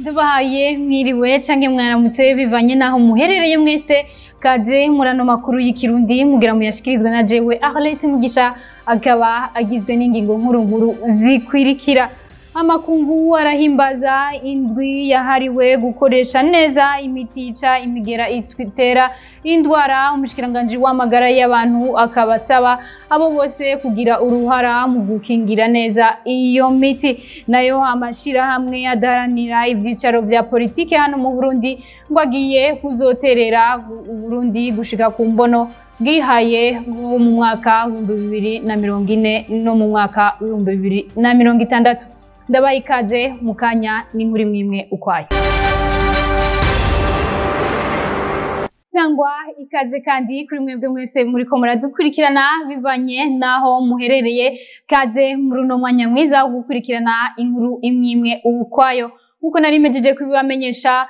Dubahaye mwiriwe canke mwaramutse bivanye naho muherereye mwese kaze murano makuru y'ikirundi mugira muyashikirizwa na jewe Arlette Mugisha akaba agizwe n'ingingo nkuru zikwirikira. Amakungu arahimbaza indwi yahariwe gukoresha neza imiti yica imigera itera indwara. Umushikiranganje w'amagara y'abantu akabatsaba abo bose kugira uruhara mu gukingira neza iyo miti. Nayo amashira hamwe adaranira ivyicaro vya politike hano mu Burundi ngo agiye kuzoterera Burundi gushika ku mbono bwihaye mu mwaka wa 2040 no mu mwaka wa 2060. Ndabaye ikaze mukanya n'inkuru mwimwe ukwayo. Sangwa ikaze kandi kuri mwebwe mwese muriko muradukurikirana bivanye naho muherereye. Kaze muri uno mwanya mwiza wo gukurikirana inkuru imwe ukwayo. Nkuko nari mejeje kubibamenyesha,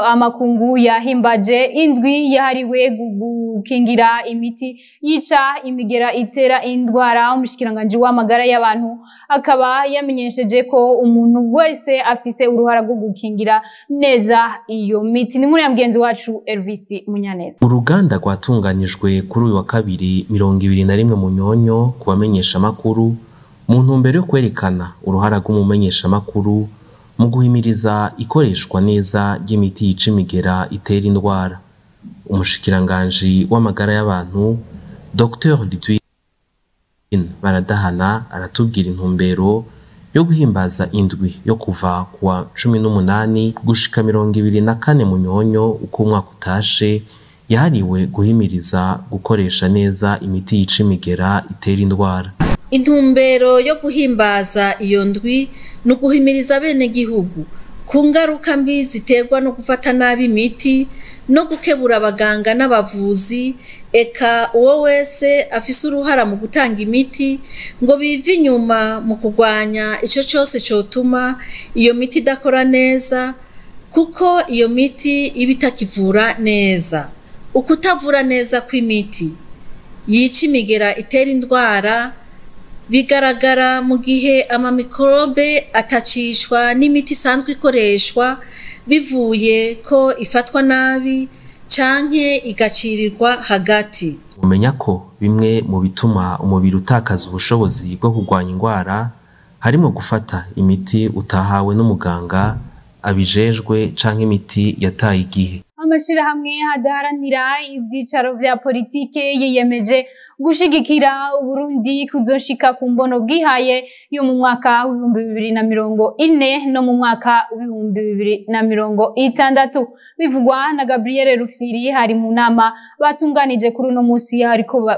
amakungu yahimbaje indwi yahariwe gukingira imiti yica imigera itera indwara. Umushikiranganje w'amagara y'abantu akaba yamenyesheje ko umuntu wese afise uruhara rwo gukingira neza iyo miti. Ni muri mugenzi wacu Elvis Munyaneza. Uruganda rwatunganijwe kuri uyu wa kabiri 21 Munyonyo kubamenyesha makuru mu ntumbero yo kwerekana uruhara rw'umumenyesha makuru mu guhimiriza ikoreshwa neza ry'imiti yica imigera itera indwara. Umushikiranganje w'amagara y'abantu Dr. Lidwin Baradahana aratubwira intumbero yo guhimbaza indwi yo kuva kuwa 18 gushika 24 Munyonyo uko umwaka utashe yahariwe guhimiriza gukoresha neza imiti yica imigera itera indwara. Intumbero yo guhimbaza iyo ndwi no guhimiriza bene gihugu ku ngaruka mbi ziterwa no gufata nabi imiti no gukebura abaganga n'abavuzi, eka uwo wese afise uruhara mu gutanga imiti ngo bive inyuma mu kurwanya ico cyose cyotuma iyo miti idakora neza, kuko iyo miti iba itakivura neza. Ukutavura neza kw'imiti yica imigera itera indwara bigaragara mu gihe amamikrobe atacishwa n'imiti isanzwe ikoreshwa bivuye ko ifatwa nabi canke igacirirwa hagati. Umenya ko bimwe mu bituma umubiri utakaza ubushobozi bwo kurwanya indwara harimo gufata imiti utahawe n'umuganga abijejwe canke imiti yataye igihe. Amashira hamwe hadaranira ivyicaro vya politike yiyemeje gushigikira Burundi kuzoshika ku mbono bwihaye yo mu mwaka wa 2040 no mu mwaka wa 2060. Bivugwa na Gabriel Rufyiri hari mu nama batunganije kuri uno musi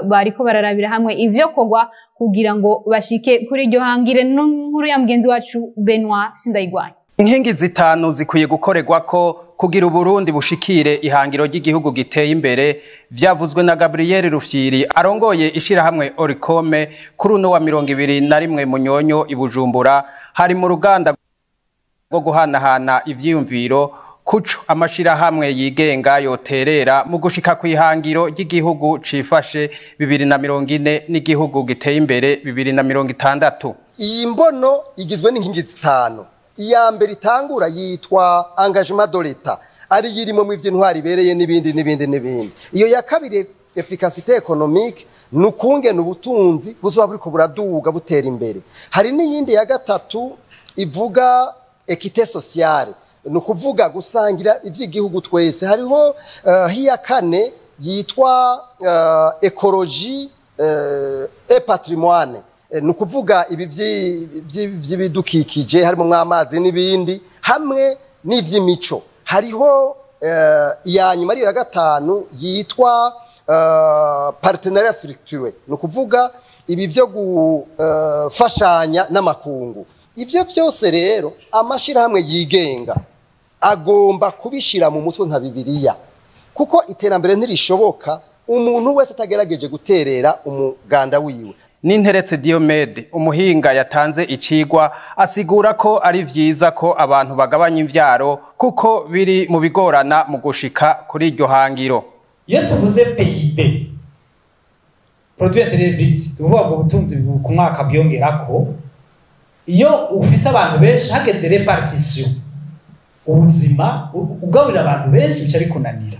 bariko bararabira hamwe ivyo kogwa kugira ngo bashike kuri iryo hangire. Nkuru ya mugenzi wacu Benoit Sindayigwanya. Inkingi zitanu zikwiye gukorerwa ko kugira Burundi bushikire ihangiro ry'igihugu giteye imbere vyavuzwe na Gabriel Rufyiri arongoye ishira hamwe Oricome kuri uno wa 21 Munyonyo ibujumbura. Hari mu ruganda rwo guhanahana ivyiyumviro kuco amashira hamwe yigenga yoterera mu gushika ku ihangiro ry'igihugu cifashe 2040 n'igihugu giteye imbere 2060. Iyi mbono igizwe n'inkingi zitanu. Iya mbere itangura yitwa engagement de l'État, ari yirimo mu ivy'intwari bereye n'ibindi. Iyo ya kabiri efficacité économique nukungena ubutunzi buzoba buriko buraduga butera imbere. Hari n'iyindi ya gatatu ivuga équité sociale, nukuvuga gusangira ivy'igihugu twese. Hariho hiya kane yitwa écologie et patrimoine, nukuvuga ibi vy'ibidukikije harimo mw'amazi n'ibindi hamwe n'ivy'imico. Hariho iya nyuma ariyo ya gatanu yitwa partenariat fructueux, nukuvuga ibi vyo gufashanya n'amakungu. Ivyo vyose rero amashira hamwe yigenga agomba kubishira mu mutwe nka Bibiliya, kuko iterambere ntirishoboka umuntu wese atagerageje guterera umuganda wiwe. Ninteretse Diomede umuhinga yatanze icigwa asigura ko ari vyiza ko abantu bagabanya imvyaro kuko biri mu bigorana mu gushika kuri iryo hangiro. Iyo tuvuze PIB, produit intérieur brut, tuvuga ngo ubutunzi ku mwaka bwiyongerako, iyo ufise abantu benshi hageze repartition ubuzima ugaburira abantu benshi bica bikunanira.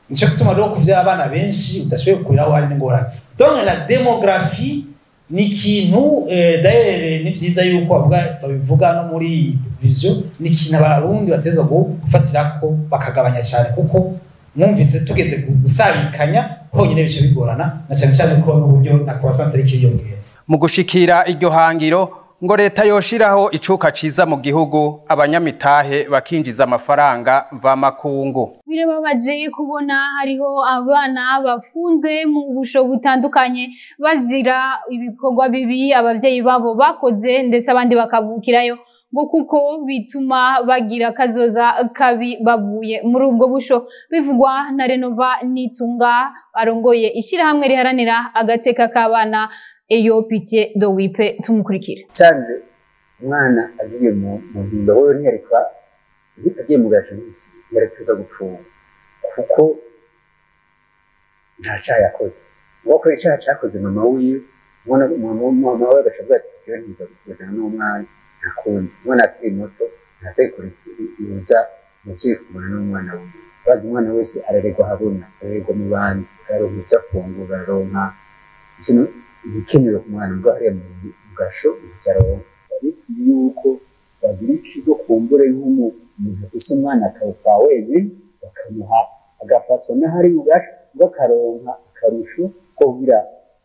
Nico gituma rero kuvyara abana benshi udashoboye kuriraho hari n'ingorane. Donc la démographie ni ikintu d'ailleurs ni vyiza yuko babivuga no muri vision, ni ikintu abarundi batezwa gufatirako bakagabanya cyane, kuko mwumvise tugeze gusabikanya honyine bice bigorana na cyane cyane ko n'uburyo na croissance ari kiyongera. Mu gushikira iryo hangiro ngo leta yoshiraho icuka ciza mu gihugu, abanyamitahe bakinjiza amafaranga mva makungu. Birababaje kubona hariho abana bafunzwe mu busho butandukanye bazira ibikorwa bibi abavyeyi babo bakoze, ndetse abandi bakavukirayo ngo kuko bituma bagira kazoza kabi bavuye muri ubwo busho. Bivugwa na Renova Nitunga arongoye ishirahamwe riharanira agateka k'abana Eyo Pitié de Wipe. Tumukurikira. Cyanje umwana agiye mu mpimba wowe ntiyareka agiye mu gashimisi yaratuza gupfunga kuko nta cyaha yakoze. Uwakora icyaha cyakoze mama wiwe, mama we agashabwa ati kiba ntiza gukundana n'umwana ntakunze. Umwana akiri muto ntatekurikiriza umubyeyi kumana n'umwana we. Bazi umwana wese araregwa habona, araregwa mu bandi, araronka ibyo afungura, araronka ikintu ibikenewe ku mwana ngo hariya mu gasho ibyaronka. Ariko yuko bagira ikigo kumbure nk'umuntu ese umwana akawuka wenyine bakamuha agafatwa n'ahari mu gasho bakaronka akarusho ko kugira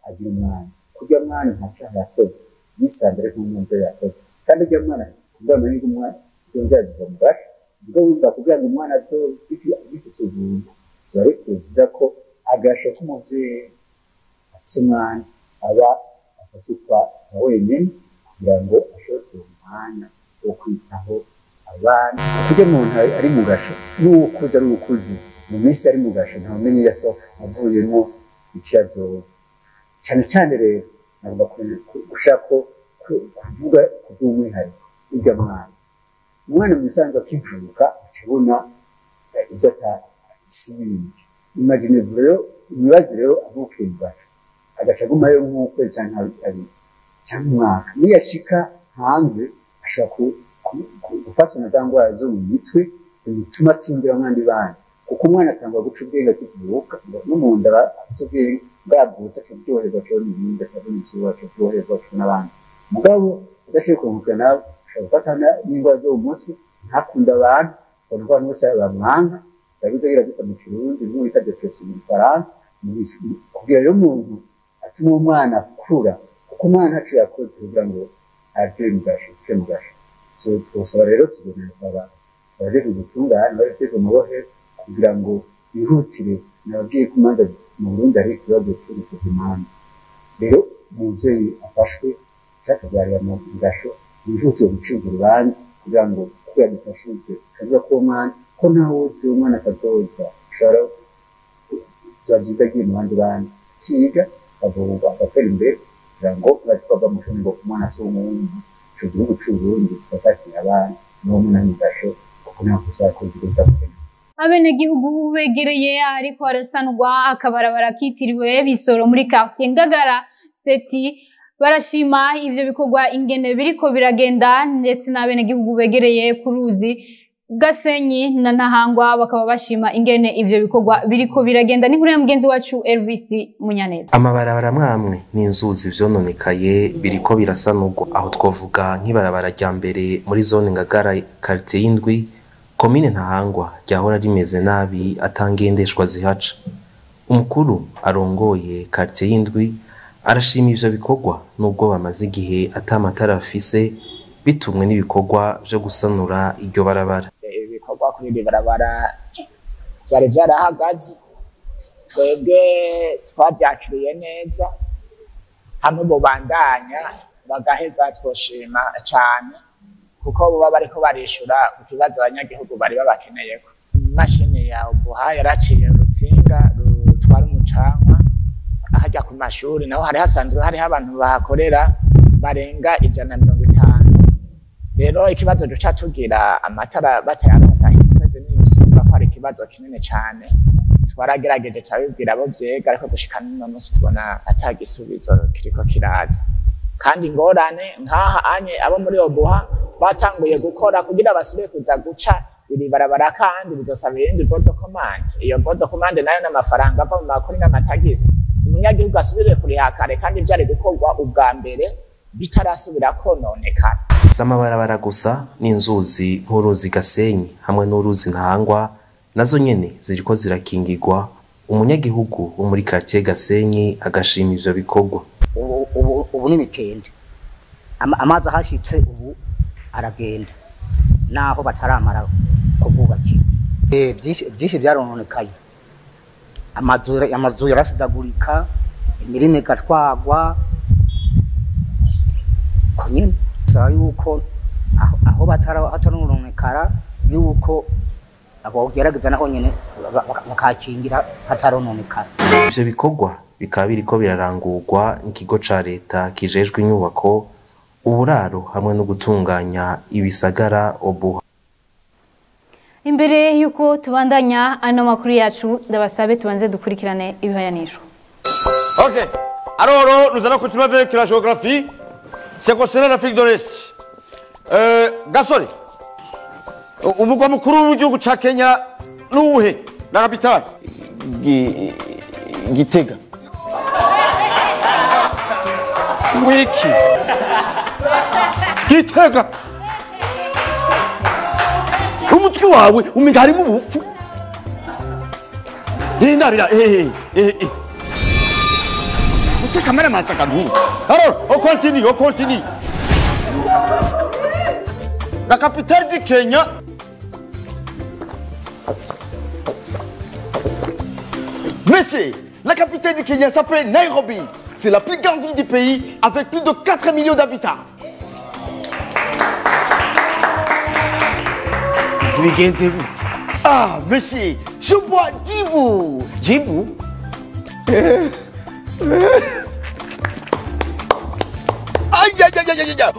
agira umwana. Kurya mwana nta cyaha yakoze, yisambire nk'umunzo yakoze, kandi urya mwana kugira ngo yige umwana yongera mu gasho ubwo wumva kugira ngo umwana ato bikisubuntu byari kuziza ko agasho k'umubyeyi afise umwana aba afatwa wenyine kugira ngo ashobore umwana wo kwitaho abana. Kurya umuntu ari mu gasho n'ukuze ari ukuze mu minsi ari mu gasho ntamenye yaso avuyemo ikibazo cyane cyane. Rero nagomba gushaka kuvuga kubw'umwihariko urya umwana mu bisanzwe akivuka akibona ibyo atasibindi. Imagine rero imibazi rero avukiye mu gasho agaca agumayo nk'ukwezi cyangwa abiri cyangwa umwaka. Niyashika hanze ashobora gufatwa na za ndwara zo mu mitwe zimutuma atindira abandi bana, kuko umwana atangwa guca ubwenge akivuka no mu nda afite ubwenge bwabutse akaryoherwa cyane n'ibindi cyangwa ikibazo akaryoherwa n'abandi. Mugabo udashoboye kumukana nawe ashobora gufatana n'indwara zo mu mutwe ntakunda abantu, abantu bose bamwanga, yagize gita mu Kirundi n'uwita depression mu Faransa. Kugira rero umuntu atuma umwana akura, kuko umwana ntaco yakoze kugira ngo aje mu gasho. Twosaba rero tuzonesaba baje gutungana baje kumubohe kugira ngo bihutire nababwiye ko imanza mu Burundi ari ikibazo cy'imanza. Rero umuvyeyi afashwe cyakabyarira mu gasho yihutiye gucibwa urubanza kugira ngo kuya gifashize kaza ko umwana ko ntaho uzi umwana kazoza ushobora kuba byiza agiye mu bandi bana kiga avurwa agatera imbere kugira ngo bazikwa mu ngo umwana si umuntu cyo gihugu cy'Uburundi cyasakira abana n'umwana mu gasho kuko nta kosa yakoze gutandukanye. Abenegihugu begereye ariko arasanurwa akabarabara kitiriwe Bisoro muri quartier Ngagara Seti barashima ivyo bikorwa ingene biriko biragenda, ndetse n'abenegihugu begereye ku ruzi Gasenyi na Ntahangwa bakaba bashima ingene ivyo bikorwa biriko biragenda. Ni nkuru ya mugenzi wacu RVC Munyaneza. Amabarabara mwamwe n'inzuzi vyononekaye biriko birasanurwa, aho twovuga nk'ibarabara rya mbere muri zone Ngagara quartier y'indwi komine Ntahangwa ryahora rimeze nabi atangendeshwa zihaca. Umukuru arongoye quartier y'indwi arashima ivyo bikorwa nubwo bamaze igihe atamatara afise bitumwe n'ibikorwa byo gusanura iryo barabara. Ibikorwa kuri iri barabara byari byarahagaze, twebwe twabyakiriye neza, hamwe bubandanya bagaheza twoshima cyane kuko buba bariko barishura ku kibazo abanyagihugu bari babakeneyeko. Imashini ya Obuha yaraciye urutsinga rutwara umucanwa ahajya ku mashuri, naho hari hasanzwe hariho abantu bahakorera barenga 150. Rero ikibazo duca tugira amatara batayaronsa intweze n'ibisumba ko ari ikibazo kinini cyane. Twaragerageje twabibwira abo byega, ariko gushika n'uno munsi tubona atagisubizo kiriko kiraza. Kandi ingorane nkaha anye abo muri Obuha batanguye gukora kugira basubire kuza guca iri barabara kandi bizosaba ibindi bodokomande. Iyo bodokomande nayo n'amafaranga ava mu makuru n'amatagisi umunyagihugu asubire kuriha kare kandi byari gukorwa ubwa mbere bitarasubira kononekana. Amabarabara gusa n'inzuzi nk'uruzi Gasenyi hamwe n'uruzi Ntahangwa nazo nyene ziriko zirakingirwa. Umunyagihugu wo muri quartier Gasenyi agashima ivyo bikorwa. Ubu ni mitende amazi ahashitse ubu aragenda naho bataramara kububakira. Byinshi byarononekaye, amazu yarasidagurika, imirima igatwagwa ko nyene sa yuko aho batarononekara yuko abo gerageza naho nyene bakakingira hatarononekara. Ivyo bikorwa bikaba biriko birarangurwa n'ikigo ca leta kijejwe inyubako, uburaro hamwe no gutunganya ibisagara Obuha. Imbere yuko tubandanya ano makuru yacu ndabasabe tubanze dukurikirane ibihayanisho. Ok, alors nous allons continuer avec la géographie. C'est concernant l'Afrique de l'Est. Gasore, umugwa mukuru w'igihugu ca Kenya nuwuhe? La capitale? Gitega. Wiki. Gitega. Umutwe wawe umenga harimo ubufu. Dinarira Uti kamera matakagu. Alors, on continue. La capitale du Kenya. Monsieur, la capitale du Kenya s'appelle Nairobi. C'est la plus grande ville du pays avec plus de 4 millions d'habitants. Ah, monsieur, je bois Djibou. Djibou?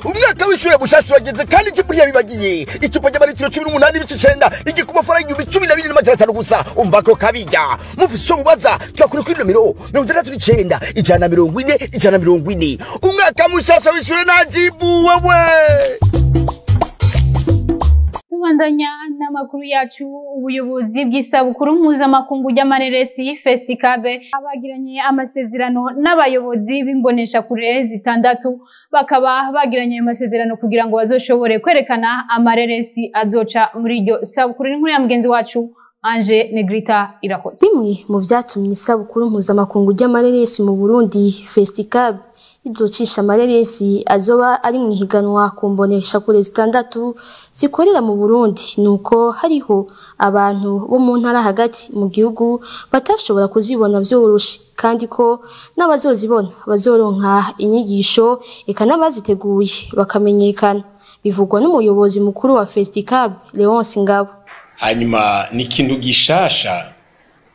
Umwaka w'ishure mushasha urageze kandi kiburiya bibagiye icupa ry'amaritiro 18 n'ibicicenda rigi ku mafaranga 12,500 gusa. Umva ko kabijya mufise cyo mubaza twakuri kuri nomero 69 140 umwaka mushasha w'ishure na Djibou wewe. Tubandanya n'amakuru yacu. Ubuyobozi bw'isabukuru mpuzamakungu ry'amareresi Festikabe abagiranye amasezerano n'abayobozi b'imbonesha kure zitandatu, bakaba bagiranye amasezerano kugira ngo bazoshobore kwerekana amareresi azoca muri iryo sabukuru. Inkuru ya mugenzi wacu Ange Negrita irakoze. Bimwe mu vyatumye isabukuru mpuzamakungu ry'amareresi mu Burundi Festikabe izocisha amareresi azoba ari mu higanwa ku mbonesha kure zitandatu zikorera mu Burundi, nuko hariho abantu bo mu ntara hagati mu gihugu batashobora kuzibona vyoroshe, kandi ko n'abazozibona bazoronka inyigisho eka n'abaziteguye bakamenyekana. Bivugwa n'umuyobozi mukuru wa Festikabe Leonce Ngabo. Hanyuma ni ikintu gishasha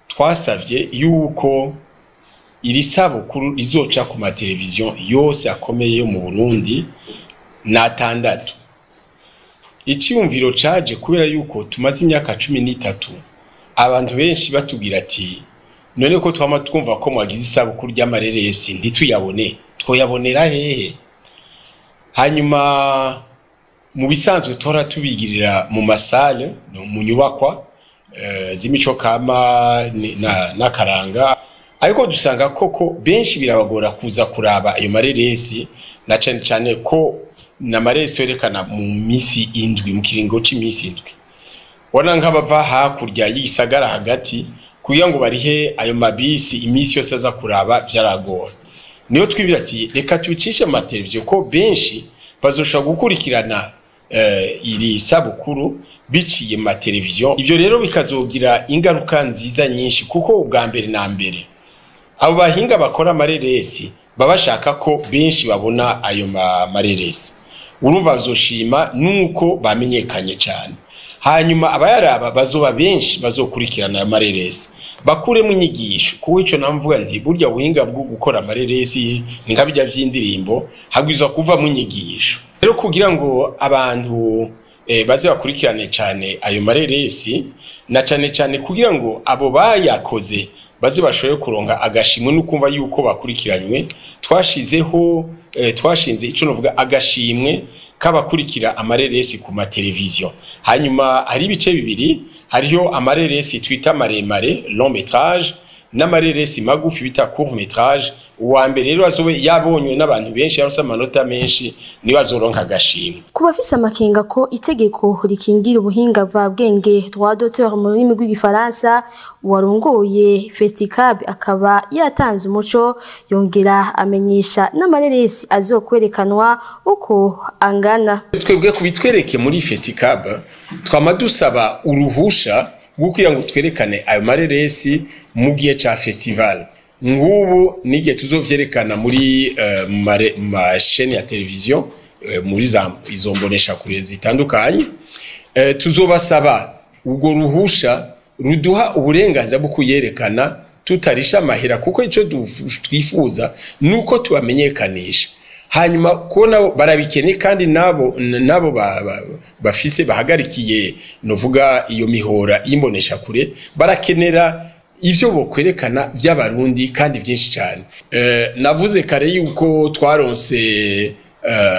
twasavye yuko iri sabukuru rizoca ku mateleviziyo yose akomeye yo mu Burundi n'atandatu. Icyumviro caje kubera yuko tumaze imyaka 13 abantu benshi batubwira ati none ko twama twumva ko mwagize isabukuru ry'amareresi ntituyabone, twoyabonera hehe? Hanyuma mu bisanzwe tora tubigirira mu masale no mu nyubakwa z'imico kama n'akaranga, ariko dusanga koko benshi birabagora kuza kuraba ayo mareresi, na cyane ko na mareresi yerekana mu misi indwi, mu kiringo c'imisi indwi. Wana nk'abava hakurya y'isagara hagati kugira ngo barihe ayo mabisi imisi yose aza kuraba byaragora. Niyo twibira ati reka tubicishe mu mateleviziyo ko benshi bazosha gukurikirana iri sabukuru biciye mu mateleviziyo. Ibyo rero bikazogira ingaruka nziza nyinshi, kuko ubwa mbere na mbere abo bahinga bakora amareresi babashaka ko benshi babona ayo mareresi. Urumva bazoshima nuko bamenyekanye cyane. Hanyuma abayaraba bazoba benshi bazokurikirana ayo mareresi bakuremo inyigisho, kuko ico namvuga nti burya buhinga bwo gukora amareresi ni nkabijya vy'indirimbo hagwizwa kuva mu nyigisho. Rero kugira ngo abantu baze bakurikirane cyane ayo mareresi, na cyane kugira ngo abo bayakoze baze bashoboye kuronga agashimwe no kumva yuko bakurikiranywe, twashinze ico novuga agashimwe k'abakurikira amareresi ku mateleviziyo. Hanyuma hari ibice bibiri, hariho amareresi twita maremare long métrage n'amareresi magufi bita court métrage. Uwa mbere rero azobe yabonywe n'abantu benshi yarose amanota menshi niwe azoronka agashimwe. Ku bafise amakenga ko itegeko rikingira ubuhinga bwenge droit d'auteur mu rurimi rw'igifaransa, uwarongoye Festicab akaba yatanze umuco yongera amenyesha n'amareresi azokwerekanwa uko angana. Twebwe kubitwereke muri Festicab twama dusaba uruhusha kugira ngo twerekane ayo mareresi mu gihe ca festival. Ngubu nige tuzovyerekana muri chaîne ya televiziyo muri izo mbonesha kure zitandukanye. Tuzobasaba ubwo ruhusha ruduha uburenganzira bwo kuyerekana tutarisha amahera, kuko ico twifuza nuko tubamenyekanisha. Hanyuma kubona barabikene kandi nabo bafise bahagarikiye novuga iyo mihora y'imbonesha kure barakenera ivyo bokwerekana by'abarundi kandi byinshi cyane. Navuze kare yuko twaronse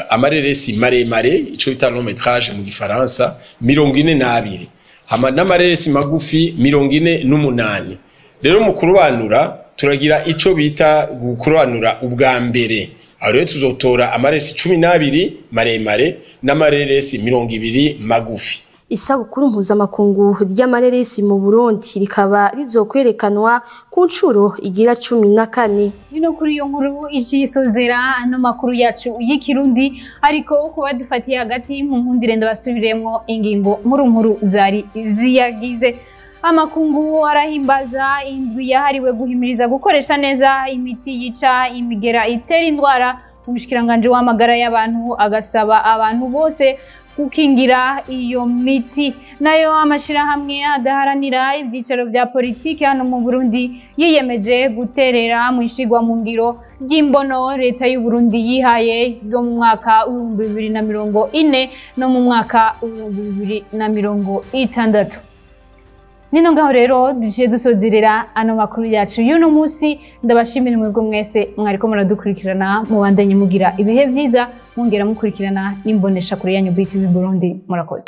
amareresi maremare ico bita long métrage mu gifaransa 42, hama n'amareresi magufi 48. Rero mu kurobanura turagira ico bita gukurobanura ubwa mbere. Aho rero tuzotora amareresi 12 maremare n'amareresi 20 magufi. Isabukuru mpuzamakungu ry'amareresi mu Burundi rikaba rizokwerekanwa ku ncuro igira 14. Nino kuri iyo nkuru isozera ano makuru yacu y'ikirundi, ariko kuba dufatiye hagati mu nkundire ndabasubiremwo ingingo nkuru zari ziyagize. Amakungu arahimbaza indwi yahariwe guhimiriza gukoresha neza imiti yica imigera itera indwara. Umushikiranganje w'amagara y'abantu agasaba abantu bose gukingira iyo miti. Nayo amashirahamwe adaharanira ibyicaro bya politiki hano mu Burundi yiyemeje guterera mu ishigwa mu ngiro ry'imbono leta y'u Burundi yihaye yo mu mwaka wa 2040 no mu mwaka wa 2060. Nino ngaho rero duje dusozerera ano makuru yacu y'uno munsi. Ndabashimira mwebwe mwese mwariko muradukurikirana, mubandanye mugira ibihe vyiza, mwongera mukurikirana n'imbonesha kure yanyu BTV Burundi. Murakoze.